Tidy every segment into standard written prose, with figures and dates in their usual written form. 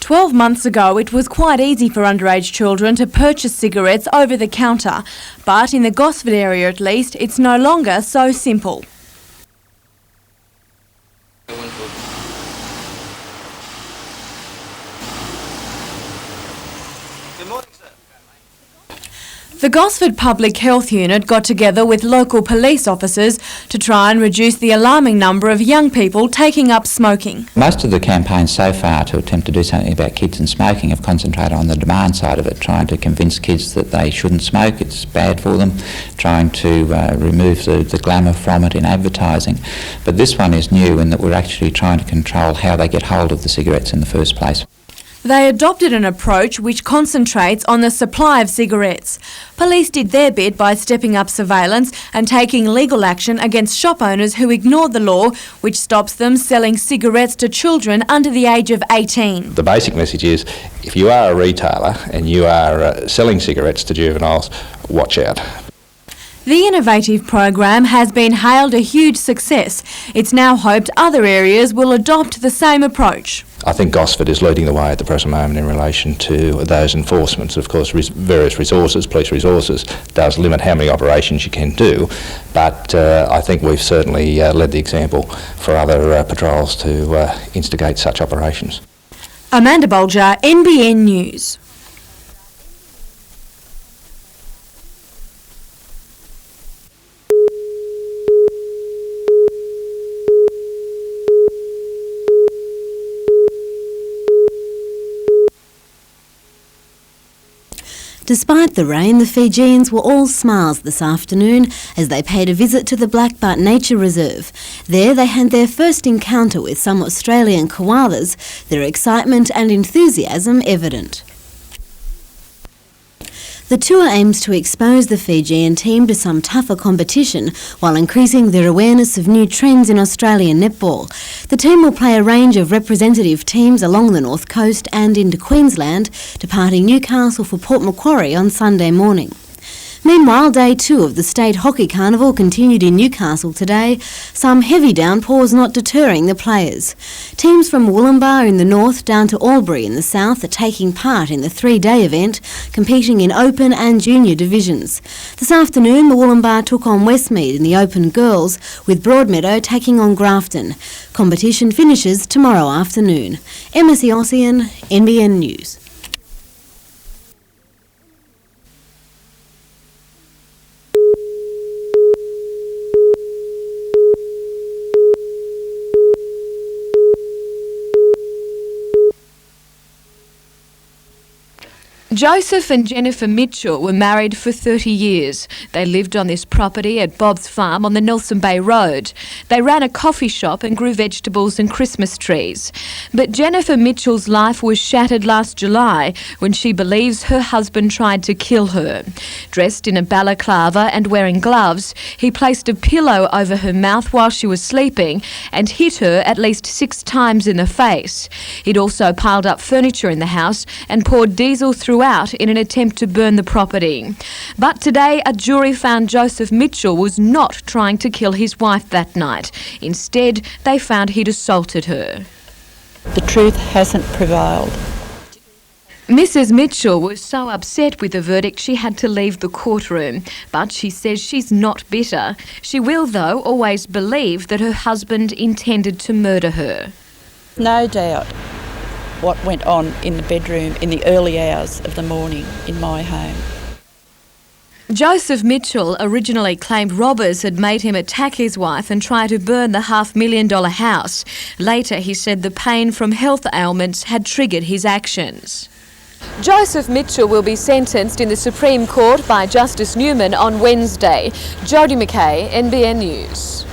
12 months ago, it was quite easy for underage children to purchase cigarettes over the counter, but in the Gosford area at least, it's no longer so simple. The Gosford Public Health Unit got together with local police officers to try and reduce the alarming number of young people taking up smoking. Most of the campaigns so far to attempt to do something about kids and smoking have concentrated on the demand side of it, trying to convince kids that they shouldn't smoke, it's bad for them, trying to remove the glamour from it in advertising. But this one is new in that we're actually trying to control how they get hold of the cigarettes in the first place. They adopted an approach which concentrates on the supply of cigarettes. Police did their bit by stepping up surveillance and taking legal action against shop owners who ignored the law, which stops them selling cigarettes to children under the age of 18. The basic message is, if you are a retailer and you are selling cigarettes to juveniles, watch out. The innovative program has been hailed a huge success. It's now hoped other areas will adopt the same approach. I think Gosford is leading the way at the present moment in relation to those enforcements. Of course, various resources, police resources, does limit how many operations you can do, but I think we've certainly led the example for other patrols to instigate such operations. Amanda Bolger, NBN News. Despite the rain, the Fijians were all smiles this afternoon as they paid a visit to the Blackbutt Nature Reserve. There they had their first encounter with some Australian koalas, their excitement and enthusiasm evident. The tour aims to expose the Fijian team to some tougher competition while increasing their awareness of new trends in Australian netball. The team will play a range of representative teams along the North Coast and into Queensland, departing Newcastle for Port Macquarie on Sunday morning. Meanwhile, day 2 of the State Hockey Carnival continued in Newcastle today, some heavy downpours not deterring the players. Teams from Wollumbar in the north down to Albury in the south are taking part in the 3-day event, competing in Open and Junior divisions. This afternoon, the Wollumbar took on Westmead in the Open Girls, with Broadmeadow taking on Grafton. Competition finishes tomorrow afternoon. Emma Ossian, NBN News. Joseph and Jennifer Mitchell were married for 30 years. They lived on this property at Bob's Farm on the Nelson Bay Road. They ran a coffee shop and grew vegetables and Christmas trees. But Jennifer Mitchell's life was shattered last July when she believes her husband tried to kill her. Dressed in a balaclava and wearing gloves, he placed a pillow over her mouth while she was sleeping and hit her at least 6 times in the face. He'd also piled up furniture in the house and poured diesel throughout in an attempt to burn the property. But today, a jury found Joseph Mitchell was not trying to kill his wife that night. Instead, they found he'd assaulted her. The truth hasn't prevailed. Mrs. Mitchell was so upset with the verdict she had to leave the courtroom, but she says she's not bitter. She will, though, always believe that her husband intended to murder her. No doubt what went on in the bedroom in the early hours of the morning in my home. Joseph Mitchell originally claimed robbers had made him attack his wife and try to burn the $500,000 house. Later, he said the pain from health ailments had triggered his actions. Joseph Mitchell will be sentenced in the Supreme Court by Justice Newman on Wednesday. Jodie McKay, NBN News.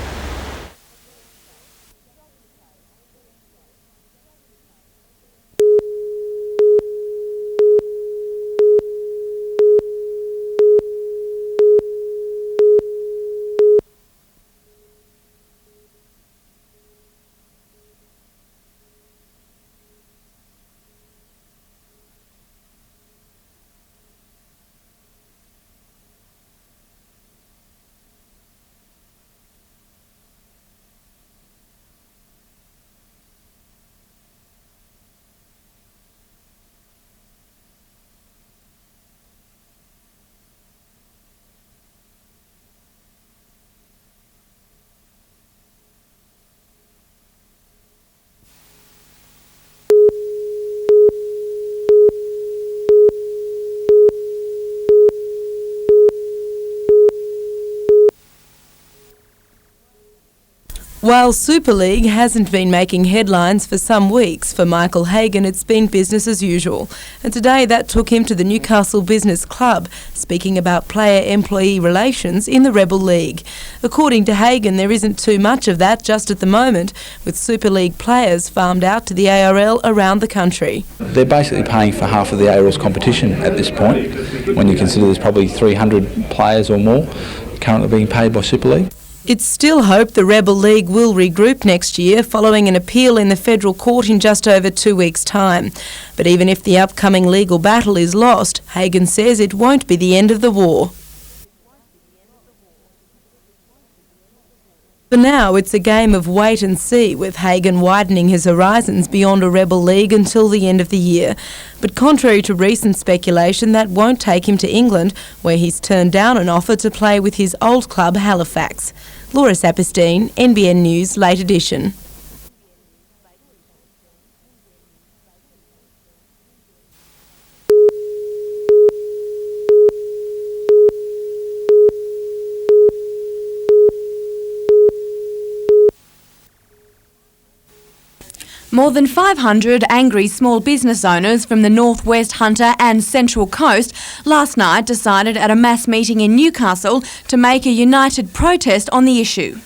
While Super League hasn't been making headlines for some weeks, for Michael Hagan it's been business as usual. And today that took him to the Newcastle Business Club, speaking about player-employee relations in the Rebel League. According to Hagan, there isn't too much of that just at the moment, with Super League players farmed out to the ARL around the country. They're basically paying for half of the ARL's competition at this point, when you consider there's probably 300 players or more currently being paid by Super League. It's still hoped the Rebel League will regroup next year following an appeal in the federal court in just over 2 weeks' time. But even if the upcoming legal battle is lost, Hagan says it won't be the end of the war. For now, it's a game of wait and see, with Hagan widening his horizons beyond a Rebel League until the end of the year. But contrary to recent speculation, that won't take him to England, where he's turned down an offer to play with his old club Halifax. Laura Saperstein, NBN News, Late Edition. More than 500 angry small business owners from the North West, Hunter and Central Coast last night decided at a mass meeting in Newcastle to make a united protest on the issue.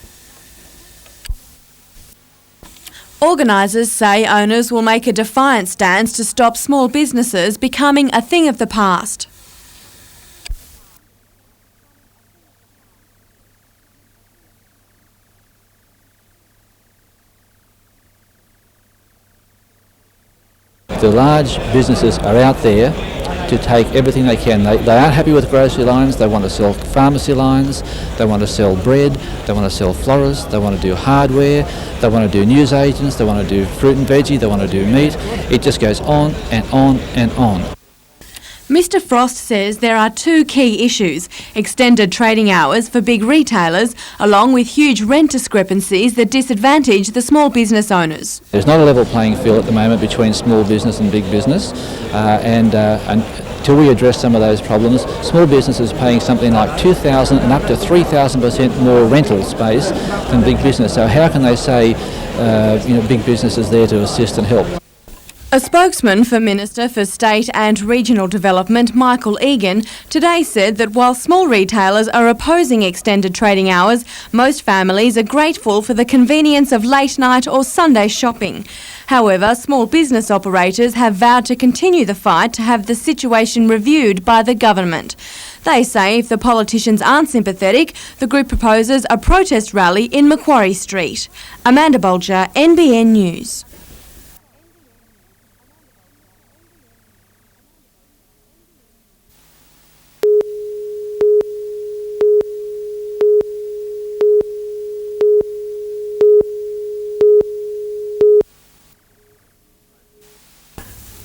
Organisers say owners will make a defiant stance to stop small businesses becoming a thing of the past. The large businesses are out there to take everything they can. They aren't happy with grocery lines, they want to sell pharmacy lines, they want to sell bread, they want to sell florists, they want to do hardware, they want to do newsagents, they want to do fruit and veggie, they want to do meat. It just goes on and on and on. Mr Frost says there are two key issues: extended trading hours for big retailers, along with huge rent discrepancies that disadvantage the small business owners. There's not a level playing field at the moment between small business and big business, and until we address some of those problems, small businesses paying something like 2,000 and up to 3,000% more rental space than big business. So how can they say big business is there to assist and help? A spokesman for Minister for State and Regional Development, Michael Egan, today said that while small retailers are opposing extended trading hours, most families are grateful for the convenience of late night or Sunday shopping. However, small business operators have vowed to continue the fight to have the situation reviewed by the government. They say if the politicians aren't sympathetic, the group proposes a protest rally in Macquarie Street. Amanda Bolger, NBN News.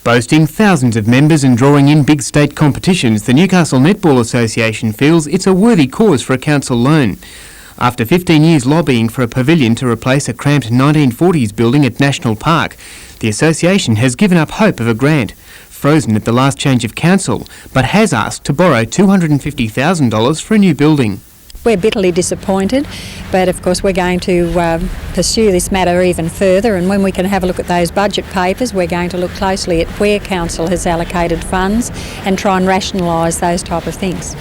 Boasting thousands of members and drawing in big state competitions, the Newcastle Netball Association feels it's a worthy cause for a council loan. After 15 years lobbying for a pavilion to replace a cramped 1940s building at National Park, the association has given up hope of a grant, frozen at the last change of council, but has asked to borrow $250,000 for a new building. We're bitterly disappointed, but of course we're going to pursue this matter even further, and when we can have a look at those budget papers, we're going to look closely at where council has allocated funds and try and rationalise those type of things.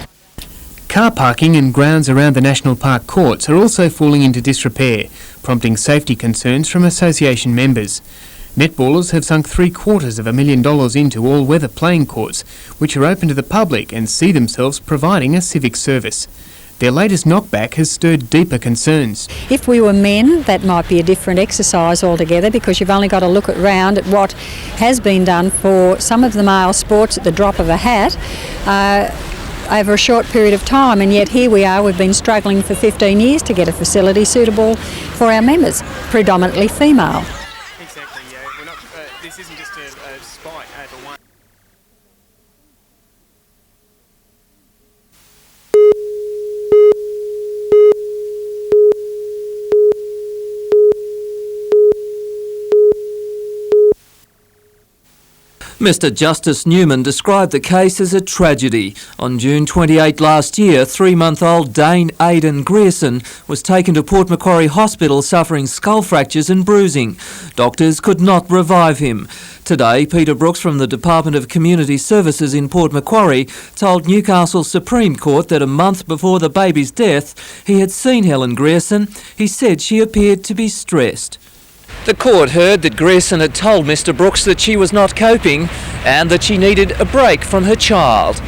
Car parking and grounds around the National Park courts are also falling into disrepair, prompting safety concerns from association members. Netballers have sunk $750,000 into all-weather playing courts, which are open to the public and see themselves providing a civic service. Their latest knockback has stirred deeper concerns. If we were men, that might be a different exercise altogether, because you've only got to look around at what has been done for some of the male sports at the drop of a hat over a short period of time, and yet here we are, we've been struggling for 15 years to get a facility suitable for our members, predominantly female. Exactly, yeah. We're not, this isn't just a spite over one. Mr Justice Newman described the case as a tragedy. On June 28 last year, 3-month-old Dane Aidan Grierson was taken to Port Macquarie Hospital suffering skull fractures and bruising. Doctors could not revive him. Today, Peter Brooks from the Department of Community Services in Port Macquarie told Newcastle Supreme Court that a month before the baby's death, he had seen Helen Grierson. He said she appeared to be stressed. The court heard that Grierson had told Mr Brooks that she was not coping and that she needed a break from her child.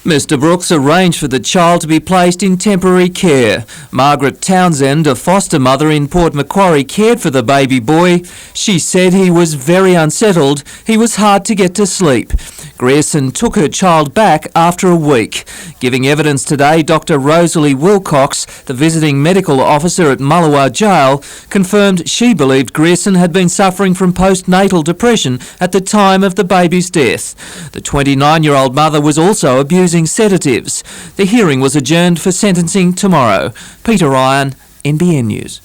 Mr Brooks arranged for the child to be placed in temporary care. Margaret Townsend, a foster mother in Port Macquarie, cared for the baby boy. She said he was very unsettled. He was hard to get to sleep. Grierson took her child back after a week. Giving evidence today, Dr Rosalie Wilcox, the visiting medical officer at Mullewa Jail, confirmed she believed Grierson had been suffering from postnatal depression at the time of the baby's death. The 29-year-old mother was also abusing sedatives. The hearing was adjourned for sentencing tomorrow. Peter Ryan, NBN News.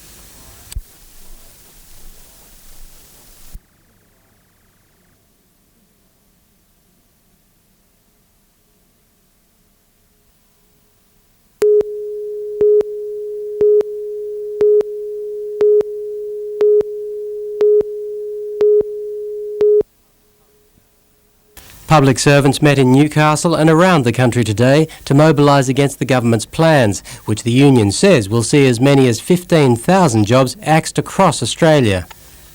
Public servants met in Newcastle and around the country today to mobilise against the government's plans, which the union says will see as many as 15,000 jobs axed across Australia.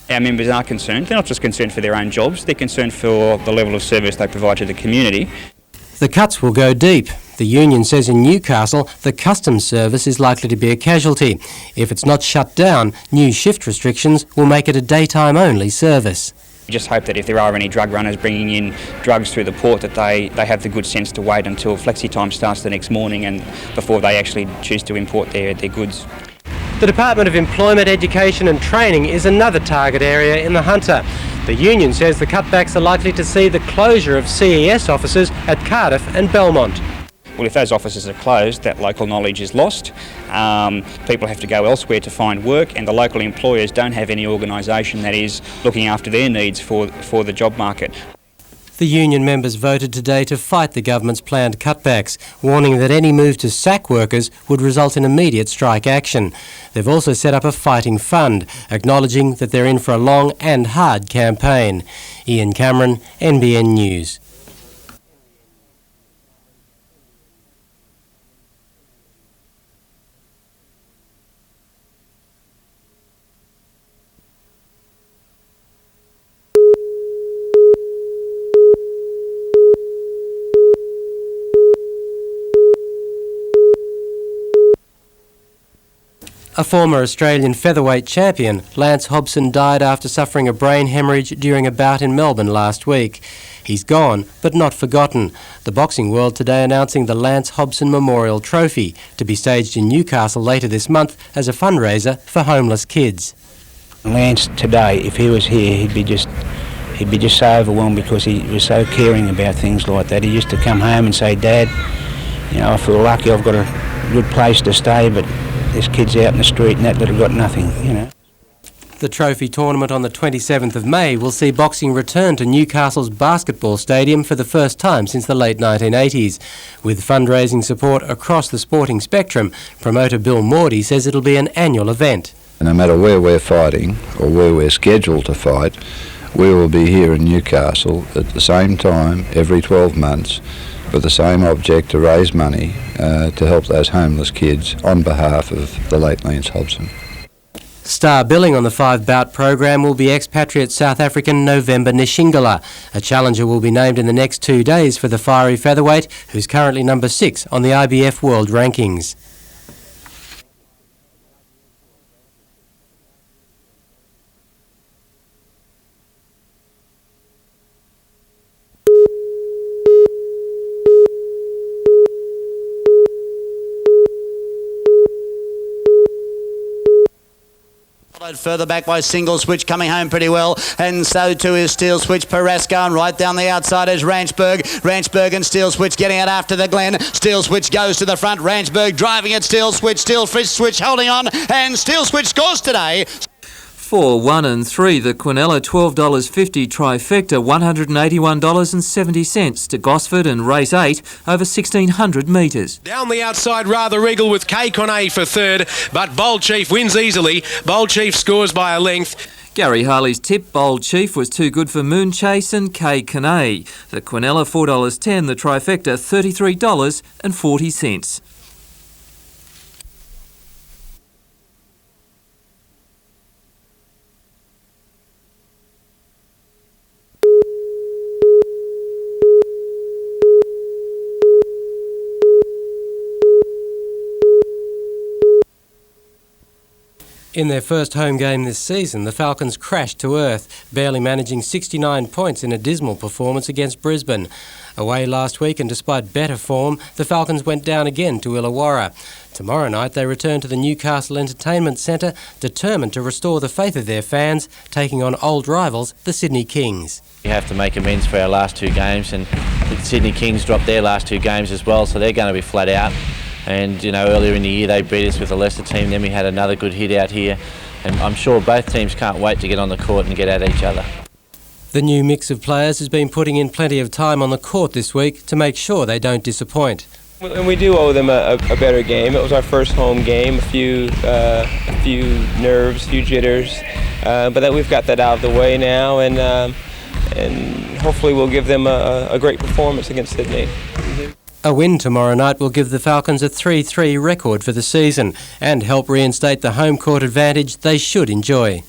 Our members are concerned. They're not just concerned for their own jobs, they're concerned for the level of service they provide to the community. The cuts will go deep. The union says in Newcastle the customs service is likely to be a casualty. If it's not shut down, new shift restrictions will make it a daytime-only service. We just hope that if there are any drug runners bringing in drugs through the port, that they have the good sense to wait until flexi time starts the next morning and before they actually choose to import their goods. The Department of Employment, Education and Training is another target area in the Hunter. The union says the cutbacks are likely to see the closure of CES offices at Cardiff and Belmont. Well, if those offices are closed, that local knowledge is lost. People have to go elsewhere to find work, and the local employers don't have any organisation that is looking after their needs for the job market. The union members voted today to fight the government's planned cutbacks, warning that any move to sack workers would result in immediate strike action. They've also set up a fighting fund, acknowledging that they're in for a long and hard campaign. Ian Cameron, NBN News. A former Australian featherweight champion, Lance Hobson, died after suffering a brain hemorrhage during a bout in Melbourne last week. He's gone, but not forgotten. The boxing world today announcing the Lance Hobson Memorial Trophy, to be staged in Newcastle later this month as a fundraiser for homeless kids. Lance today, if he was here, he'd be just so overwhelmed because he was so caring about things like that. He used to come home and say, "Dad, you know, I feel lucky I've got a good place to stay, but there's kids out in the street and that have got nothing, you know." The trophy tournament on the 27th of May will see boxing return to Newcastle's basketball stadium for the first time since the late 1980s. With fundraising support across the sporting spectrum, promoter Bill Mordy says it'll be an annual event. No matter where we're fighting or where we're scheduled to fight, we will be here in Newcastle at the same time every 12 months with the same object, to raise money to help those homeless kids on behalf of the late Lance Hobson. Star billing on the 5-bout program will be expatriate South African November Nishingala. A challenger will be named in the next 2 days for the fiery featherweight, who's currently number 6 on the IBF World Rankings. Further back by Single Switch, coming home pretty well, and so too is Steel Switch. Perez going right down the outside is Ranchberg and Steel Switch getting out after the Glen. Steel Switch goes to the front, Ranchberg driving it, Steel Switch holding on, and Steel Switch scores today. 4, 1 and 3, the Quinella $12.50 trifecta $181.70 to Gosford and race 8 over 1,600 metres. Down the outside, Rather Regal with K Conne for third, but Bold Chief wins easily. Bold Chief scores by a length. Gary Harley's tip, Bold Chief, was too good for Moon Chase and K Conne. The Quinella $4.10, the trifecta $33.40. In their first home game this season, the Falcons crashed to earth, barely managing 69 points in a dismal performance against Brisbane. Away last week, and despite better form, the Falcons went down again to Illawarra. Tomorrow night they return to the Newcastle Entertainment Centre, determined to restore the faith of their fans, taking on old rivals, the Sydney Kings. We have to make amends for our last two games, and the Sydney Kings dropped their last two games as well, so they're going to be flat out. And, you know, earlier in the year they beat us with a lesser team, then we had another good hit out here. And I'm sure both teams can't wait to get on the court and get at each other. The new mix of players has been putting in plenty of time on the court this week to make sure they don't disappoint. And we do owe them a better game. It was our first home game, a few nerves, a few jitters, but that we've got that out of the way now, and hopefully we'll give them a great performance against Sydney. A win tomorrow night will give the Falcons a 3-3 record for the season and help reinstate the home court advantage they should enjoy.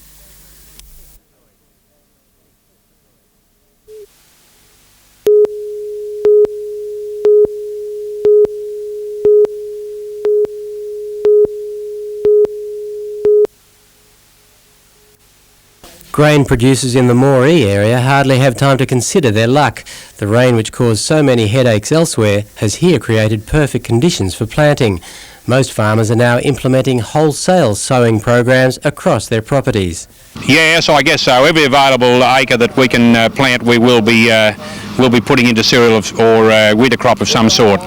Grain producers in the Moree area hardly have time to consider their luck. The rain, which caused so many headaches elsewhere, has here created perfect conditions for planting. Most farmers are now implementing wholesale sowing programs across their properties. Yes, I guess so. Every available acre that we can plant, we will be putting into cereal or winter crop of some sort.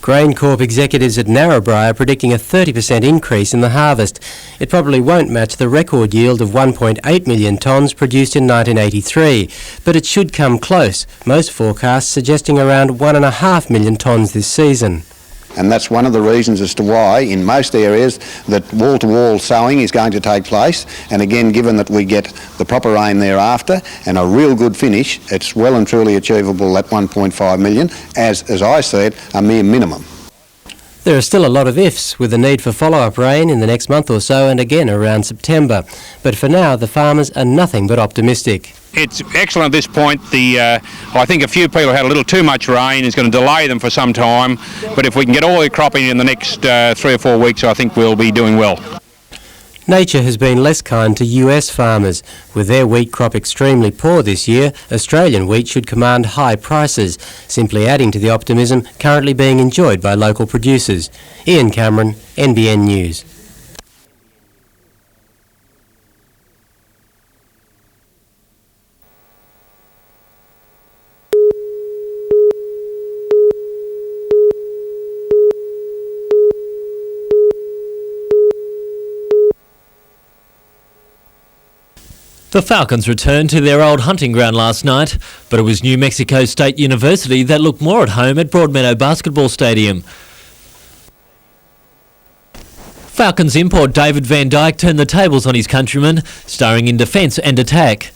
GrainCorp executives at Narrabri are predicting a 30% increase in the harvest. It probably won't match the record yield of 1.8 million tonnes produced in 1983, but it should come close, most forecasts suggesting around 1.5 million tonnes this season. And that's one of the reasons as to why in most areas that wall-to-wall sowing is going to take place. And again, given that we get the proper rain thereafter and a real good finish, it's well and truly achievable at 1.5 million, as I said, a mere minimum. There are still a lot of ifs, with the need for follow-up rain in the next month or so and again around September. But for now, the farmers are nothing but optimistic. It's excellent at this point. I think a few people had a little too much rain. It's going to delay them for some time. But if we can get all the cropping in the next 3 or 4 weeks, I think we'll be doing well. Nature has been less kind to US farmers. With their wheat crop extremely poor this year, Australian wheat should command high prices, simply adding to the optimism currently being enjoyed by local producers. Ian Cameron, NBN News. The Falcons returned to their old hunting ground last night, but it was New Mexico State University that looked more at home at Broadmeadow Basketball Stadium. Falcons import David Van Dyke turned the tables on his countrymen, starring in defence and attack.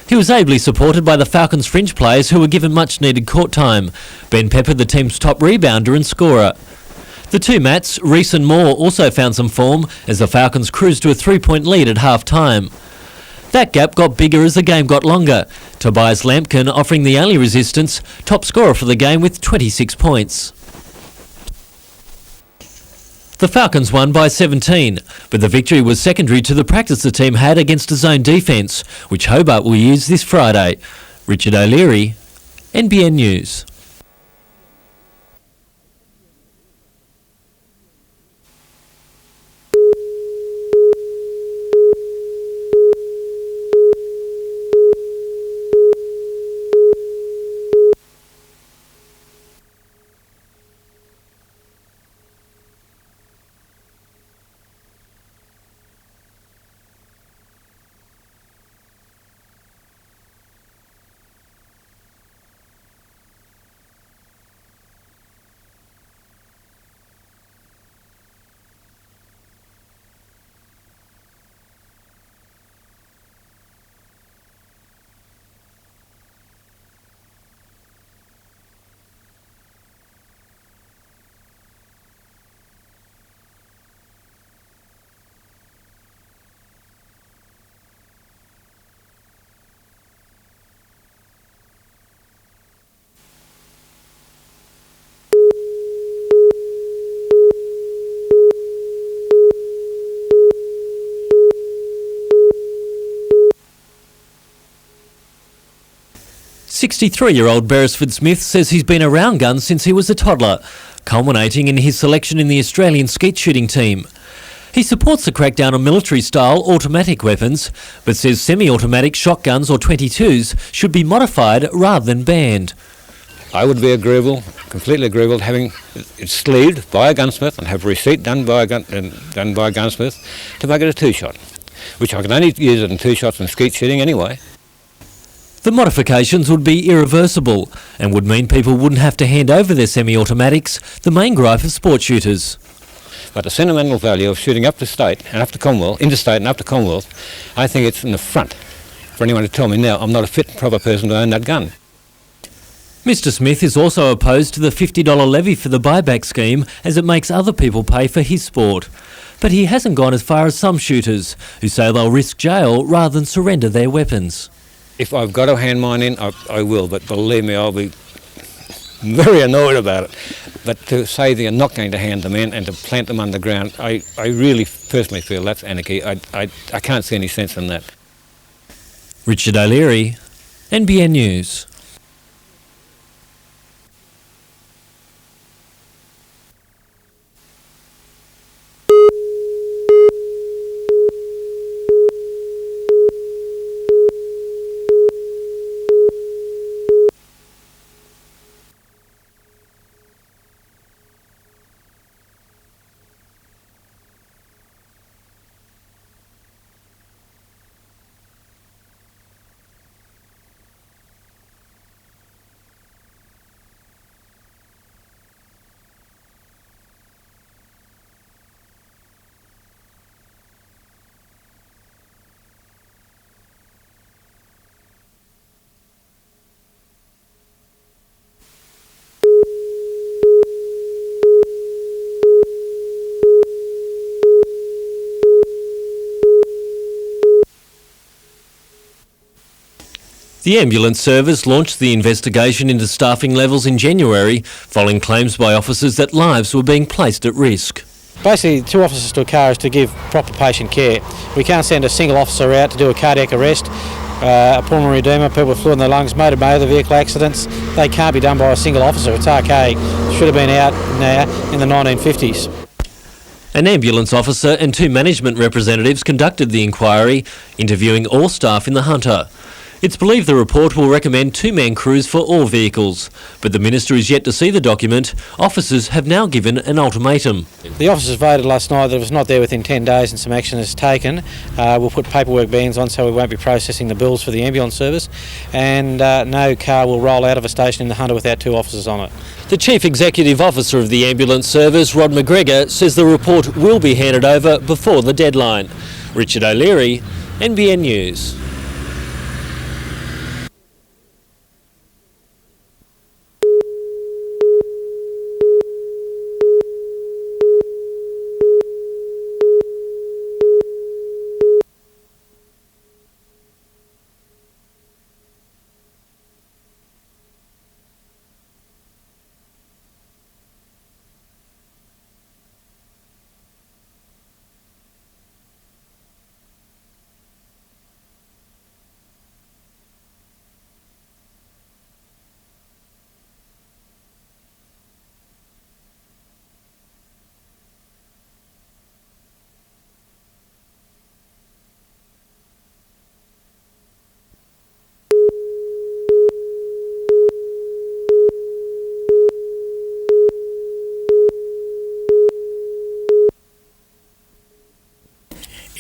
He was ably supported by the Falcons fringe players who were given much needed court time. Ben Pepper, the team's top rebounder and scorer. The two Mats, Reese and Moore, also found some form as the Falcons cruised to a 3-point lead at half-time. That gap got bigger as the game got longer. Tobias Lampkin offering the only resistance, top scorer for the game with 26 points. The Falcons won by 17, but the victory was secondary to the practice the team had against a zone defence, which Hobart will use this Friday. Richard O'Leary, NBN News. 63-year-old Beresford Smith says he's been around guns since he was a toddler, culminating in his selection in the Australian skeet shooting team. He supports the crackdown on military-style automatic weapons, but says semi-automatic shotguns or 22s should be modified rather than banned. I would be agreeable, completely agreeable, having it sleeved by a gunsmith and have a receipt done by a gunsmith to make it a two-shot, which I can only use it in two shots in skeet shooting anyway. The modifications would be irreversible and would mean people wouldn't have to hand over their semi-automatics, the main gripe of sport shooters. But the sentimental value of shooting up to state and up to Commonwealth, interstate and up to Commonwealth, I think it's an affront for anyone to tell me now I'm not a fit and proper person to own that gun. Mr Smith is also opposed to the $50 levy for the buyback scheme as it makes other people pay for his sport. But he hasn't gone as far as some shooters, who say they'll risk jail rather than surrender their weapons. If I've got to hand mine in, I will, but believe me, I'll be very annoyed about it. But to say they're not going to hand them in and to plant them underground, I really personally feel that's anarchy. I can't see any sense in that. Richard O'Leary, NBN News. The ambulance service launched the investigation into staffing levels in January, following claims by officers that lives were being placed at risk. Basically, 2 officers to a car is to give proper patient care. We can't send a single officer out to do a cardiac arrest, a pulmonary edema, people with fluid in their lungs, motor vehicle accidents. They can't be done by a single officer. It's archaic. It should have been out now in the 1950s. An ambulance officer and 2 management representatives conducted the inquiry, interviewing all staff in the Hunter. It's believed the report will recommend 2-man crews for all vehicles, but the Minister is yet to see the document. Officers have now given an ultimatum. The officers voted last night that if it's not there within 10 days and some action is taken, we'll put paperwork bans on so we won't be processing the bills for the ambulance service, and no car will roll out of a station in the Hunter without 2 officers on it. The Chief Executive Officer of the ambulance service, Rod McGregor, says the report will be handed over before the deadline. Richard O'Leary, NBN News.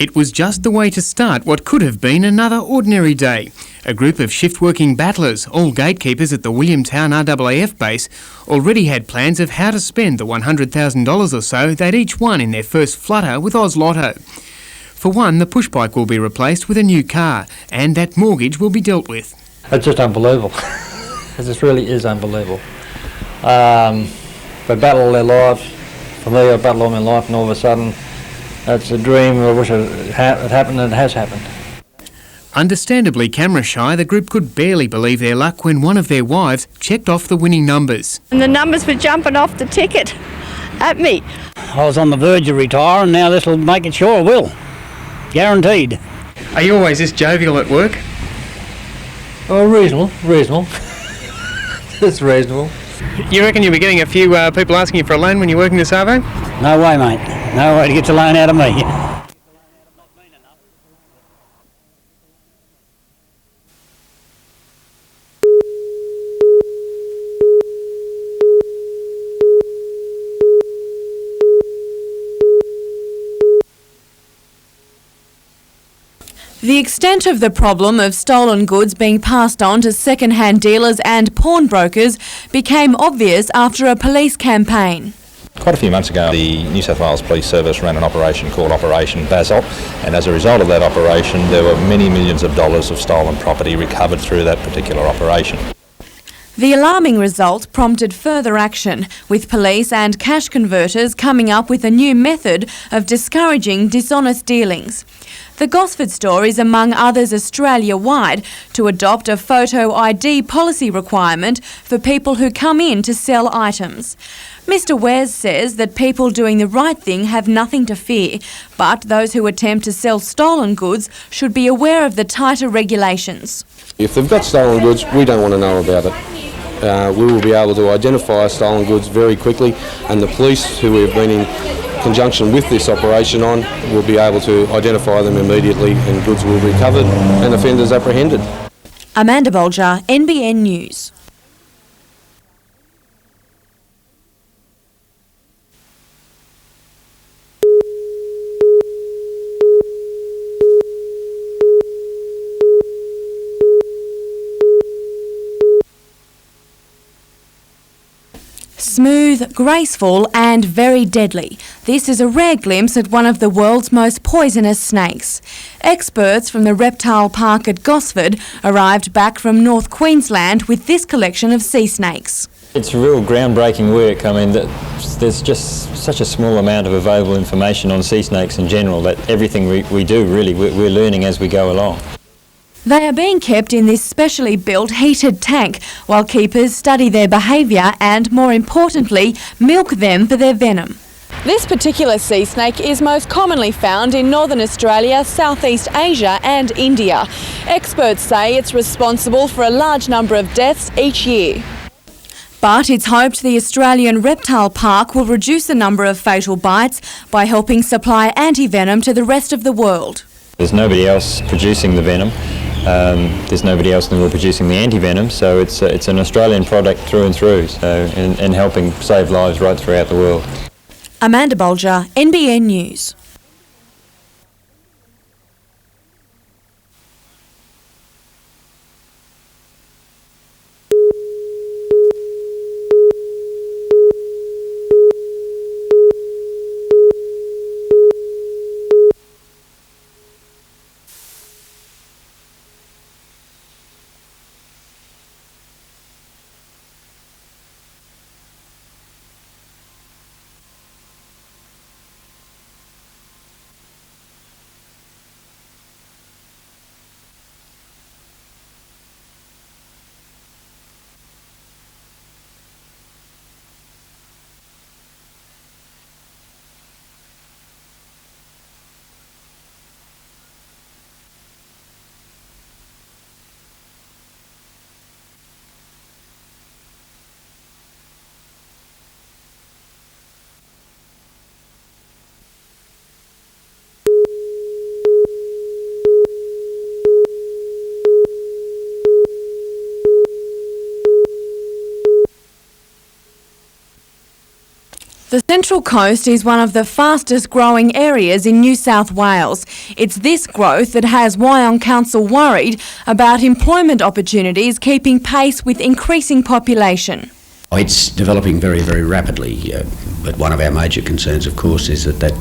It was just the way to start what could have been another ordinary day. A group of shift-working battlers, all gatekeepers at the Williamtown RAAF base, already had plans of how to spend the $100,000 or so they'd each won in their first flutter with Oz Lotto. For one, the push bike will be replaced with a new car, and that mortgage will be dealt with. It's just unbelievable. It just really is unbelievable. They battle all their lives. For me, I battle all my life, and all of a sudden, it's a dream. I wish it happened, and it has happened. Understandably camera shy, the group could barely believe their luck when one of their wives checked off the winning numbers. And the numbers were jumping off the ticket at me. I was on the verge of retiring, now this will make it sure I will. Guaranteed. Are you always this jovial at work? Oh, reasonable. It's reasonable. You reckon you'll be getting a few people asking you for a loan when you're working the Savo? No way, mate. No way to get a loan out of me. The extent of the problem of stolen goods being passed on to second-hand dealers and pawnbrokers became obvious after a police campaign. Quite a few months ago, the New South Wales Police Service ran an operation called Operation Basalt, and as a result of that operation, there were many millions of dollars of stolen property recovered through that particular operation. The alarming result prompted further action, with police and cash converters coming up with a new method of discouraging dishonest dealings. The Gosford store is among others Australia-wide to adopt a photo ID policy requirement for people who come in to sell items. Mr Wares says that people doing the right thing have nothing to fear, but those who attempt to sell stolen goods should be aware of the tighter regulations. If they've got stolen goods, we don't want to know about it. We will be able to identify stolen goods very quickly, and the police, who we've been in conjunction with this operation on, will be able to identify them immediately, and goods will be recovered and offenders apprehended. Amanda Bolger, NBN News. Smooth, graceful and very deadly. This is a rare glimpse at one of the world's most poisonous snakes. Experts from the Reptile Park at Gosford arrived back from North Queensland with this collection of sea snakes. It's real groundbreaking work. I mean, there's just such a small amount of available information on sea snakes in general that everything we do, really, we're learning as we go along. They are being kept in this specially built heated tank while keepers study their behaviour and, more importantly, milk them for their venom. This particular sea snake is most commonly found in Northern Australia, Southeast Asia and India. Experts say it's responsible for a large number of deaths each year. But it's hoped the Australian Reptile Park will reduce the number of fatal bites by helping supply anti-venom to the rest of the world. There's nobody else producing the venom. There's nobody else in the world producing the anti-venom, so it's an Australian product through and through, and helping save lives right throughout the world. Amanda Bolger, NBN News. The Central Coast is one of the fastest growing areas in New South Wales. It's this growth that has Wyong Council worried about employment opportunities keeping pace with increasing population. It's developing very, very rapidly, but one of our major concerns, of course, is that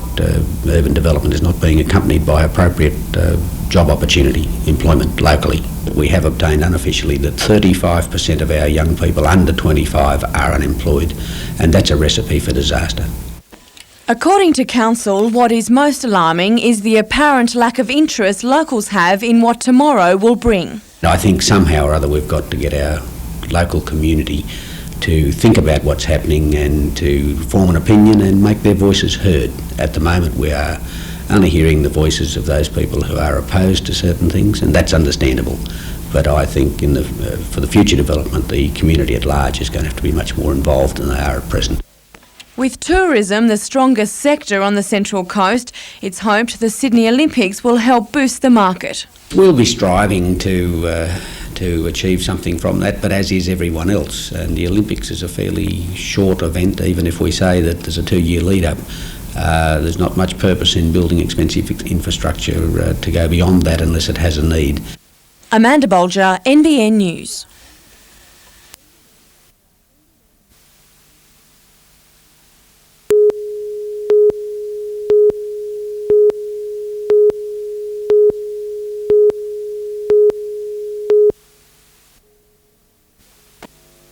urban development is not being accompanied by appropriate job opportunity, employment locally. We have obtained unofficially that 35% of our young people under 25 are unemployed, and that's a recipe for disaster. According to Council, what is most alarming is the apparent lack of interest locals have in what tomorrow will bring. I think somehow or other we've got to get our local community to think about what's happening and to form an opinion and make their voices heard. At the moment we are only hearing the voices of those people who are opposed to certain things, and that's understandable. But I think for the future development, the community at large is going to have to be much more involved than they are at present. With tourism the strongest sector on the Central Coast, it's hoped the Sydney Olympics will help boost the market. We'll be striving to achieve something from that, but as is everyone else. And the Olympics is a fairly short event, even if we say that there's a 2-year lead-up. There's not much purpose in building expensive infrastructure to go beyond that unless it has a need. Amanda Bolger, NBN News.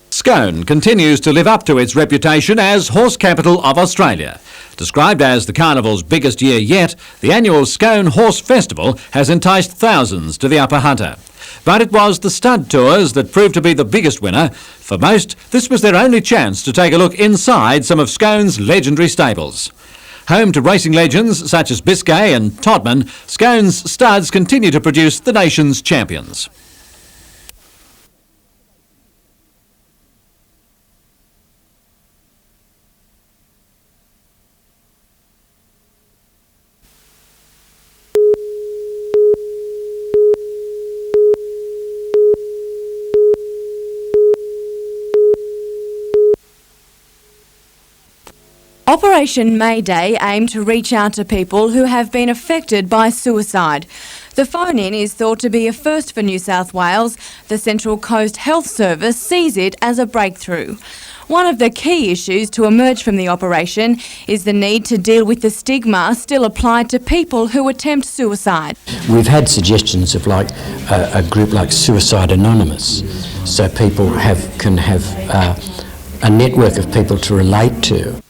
Scone continues to live up to its reputation as horse capital of Australia. Described as the carnival's biggest year yet, the annual Scone Horse Festival has enticed thousands to the Upper Hunter. But it was the stud tours that proved to be the biggest winner. For most, this was their only chance to take a look inside some of Scone's legendary stables. Home to racing legends such as Biscay and Todman, Scone's studs continue to produce the nation's champions. Operation May Day aimed to reach out to people who have been affected by suicide. The phone-in is thought to be a first for New South Wales. The Central Coast Health Service sees it as a breakthrough. One of the key issues to emerge from the operation is the need to deal with the stigma still applied to people who attempt suicide. We've had suggestions of like a group like Suicide Anonymous, so people can have a network of people to relate to.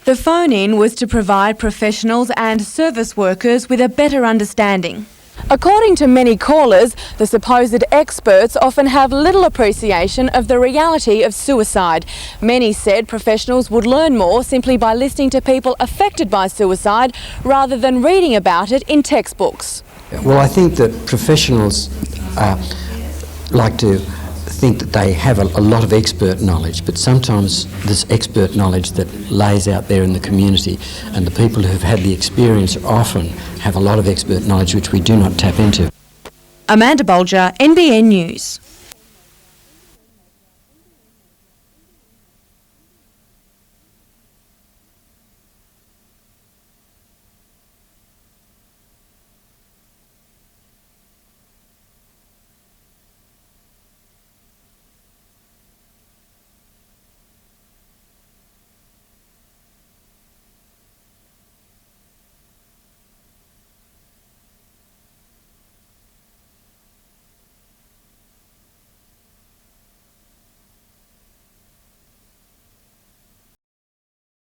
The phone-in was to provide professionals and service workers with a better understanding. According to many callers, the supposed experts often have little appreciation of the reality of suicide. Many said professionals would learn more simply by listening to people affected by suicide rather than reading about it in textbooks. Well, I think that professionals like to think that they have a lot of expert knowledge, but sometimes this expert knowledge that lays out there in the community, and the people who've had the experience often have a lot of expert knowledge which we do not tap into. Amanda Bolger, NBN News.